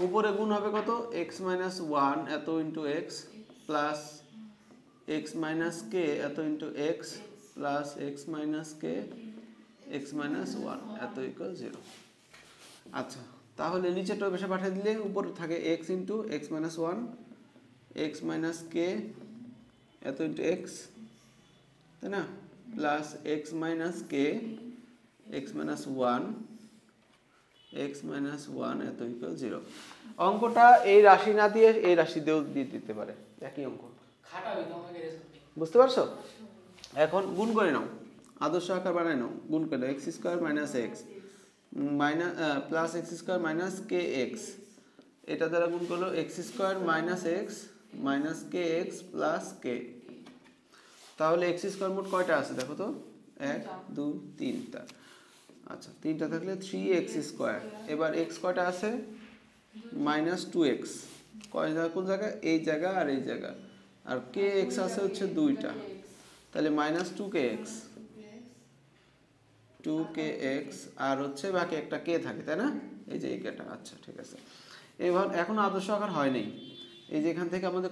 উপরে গুণ হবে কত x মাইনাস 1 এত into x plus x minus k এত into x plus x minus k x minus 1 এত ইকুয়াল 0। আচ্ছা, তাহলে নিচেটা বেশি পাঠিয়ে দিলে উপরে থাকে x into x minus 1 x minus k এত ইন্টু এক্স, তাই না, plus x minus k x minus 1 x minus 1 এত ইকুয়াল 0। অঙ্কটা এই রাশি না দিয়ে এই রাশি দিয়েও দিয়ে দিতে পারে, একই অঙ্ক। বুঝতে পারছো? এখন গুণ করে নাও, আদর্শ আকার বানায় নাও, গুণ করে নাও x square minus x minus plus x square minus k x, এটা দ্বারা গুণ করলো x square minus x minus k x plus k. তাহলে এক্স স্কোয়ার মোট কয়টা আছে দেখো তো, 1 2 3টা। আচ্ছা, 3টা থাকলে 3x স্কোয়ার। এবার এক্স কয়টা আছে, মাইনাস 2x, কয় জায়গা কোন জায়গায়, এই জায়গা আর এই জায়গা, আর কে এক্স আছে হচ্ছে 2টা, তাহলে মাইনাস 2kx 2kx আর হচ্ছে বাকি একটা কে থাকে, তাই না, এই যে এই কেটা। আচ্ছা ঠিক আছে, এবার এখন আদর্শ আকার হয় নাই, এই যে এখান থেকে আমাদের